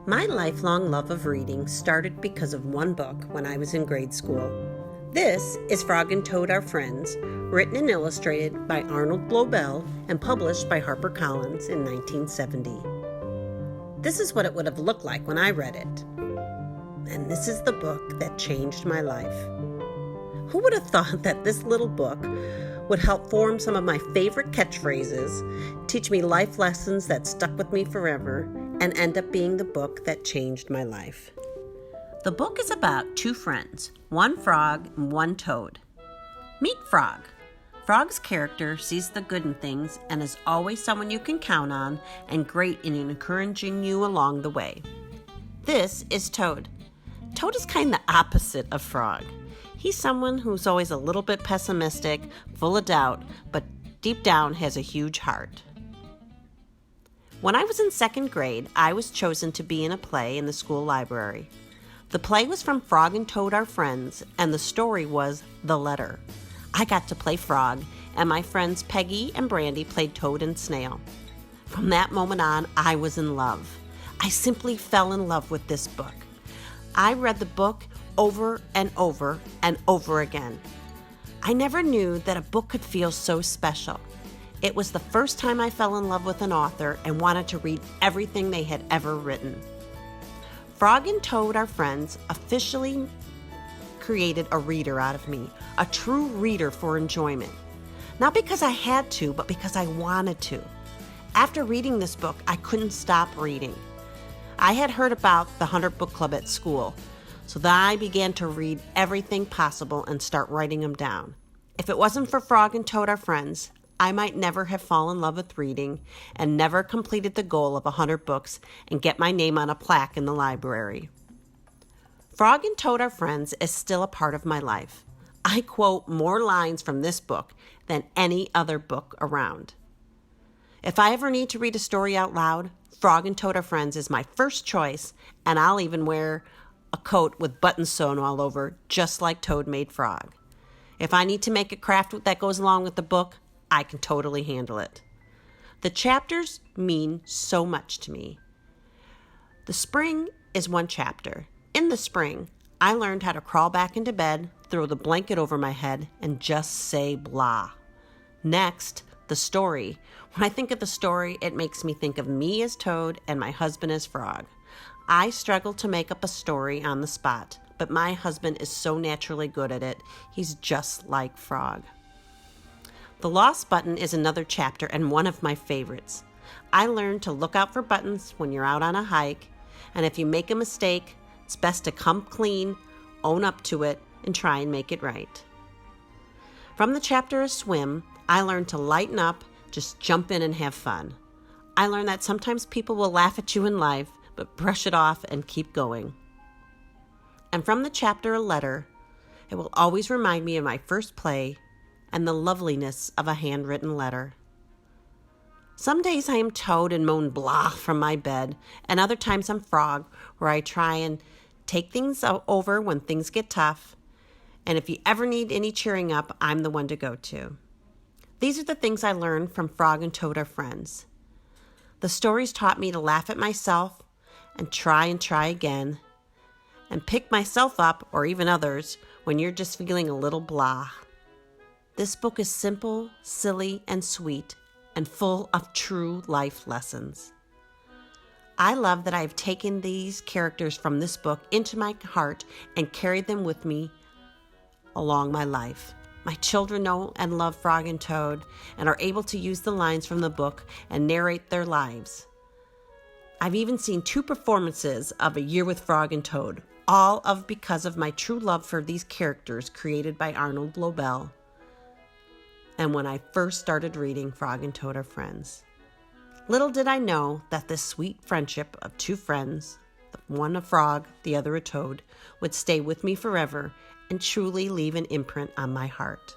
My lifelong love of reading started because of one book when I was in grade school. This is Frog and Toad Are Friends, written and illustrated by Arnold Blobel and published by HarperCollins in 1970. This is what it would have looked like when I read it. And this is the book that changed my life. Who would have thought that this little book would help form some of my favorite catchphrases, teach me life lessons that stuck with me forever, and end up being the book that changed my life. The book is about two friends, one frog and one toad. Meet Frog. Frog's character sees the good in things and is always someone you can count on and great in encouraging you along the way. This is Toad. Toad is kind of the opposite of Frog. He's someone who's always a little bit pessimistic, full of doubt, but deep down has a huge heart. When I was in second grade, I was chosen to be in a play in the school library. The play was from Frog and Toad Are Friends, and the story was The Letter. I got to play Frog, and my friends Peggy and Brandy played Toad and Snail. From that moment on, I was in love. I simply fell in love with this book. I read the book over and over and over again. I never knew that a book could feel so special. It was the first time I fell in love with an author and wanted to read everything they had ever written. Frog and Toad Are Friends officially created a reader out of me, a true reader for enjoyment. Not because I had to, but because I wanted to. After reading this book, I couldn't stop reading. I had heard about the 100 Book Club at school, so then I began to read everything possible and start writing them down. If it wasn't for Frog and Toad Are Friends, I might never have fallen in love with reading and never completed the goal of 100 books and get my name on a plaque in the library. Frog and Toad Are Friends is still a part of my life. I quote more lines from this book than any other book around. If I ever need to read a story out loud, Frog and Toad Are Friends is my first choice, and I'll even wear a coat with buttons sewn all over, just like Toad made Frog. If I need to make a craft that goes along with the book, I can totally handle it. The chapters mean so much to me. The spring is one chapter. In the spring, I learned how to crawl back into bed, throw the blanket over my head, and just say blah. Next, the story. When I think of the story, it makes me think of me as Toad and my husband as Frog. I struggle to make up a story on the spot, but my husband is so naturally good at it. He's just like Frog. The Lost Button is another chapter and one of my favorites. I learned to look out for buttons when you're out on a hike, and if you make a mistake, it's best to come clean, own up to it, and try and make it right. From the chapter A Swim, I learned to lighten up, just jump in and have fun. I learned that sometimes people will laugh at you in life, but brush it off and keep going. And from the chapter A Letter, it will always remind me of my first play and the loveliness of a handwritten letter. Some days I am Toad and moan blah from my bed, and other times I'm Frog, where I try and take things over when things get tough. And if you ever need any cheering up, I'm the one to go to. These are the things I learned from Frog and Toad Are Friends. The stories taught me to laugh at myself and try again, and pick myself up, or even others, when you're just feeling a little blah. This book is simple, silly, and sweet, and full of true life lessons. I love that I've taken these characters from this book into my heart and carried them with me along my life. My children know and love Frog and Toad and are able to use the lines from the book and narrate their lives. I've even seen 2 performances of A Year with Frog and Toad, all because of my true love for these characters created by Arnold Blobel. And when I first started reading Frog and Toad Are Friends. Little did I know that this sweet friendship of 2 friends, one a frog, the other a toad, would stay with me forever and truly leave an imprint on my heart.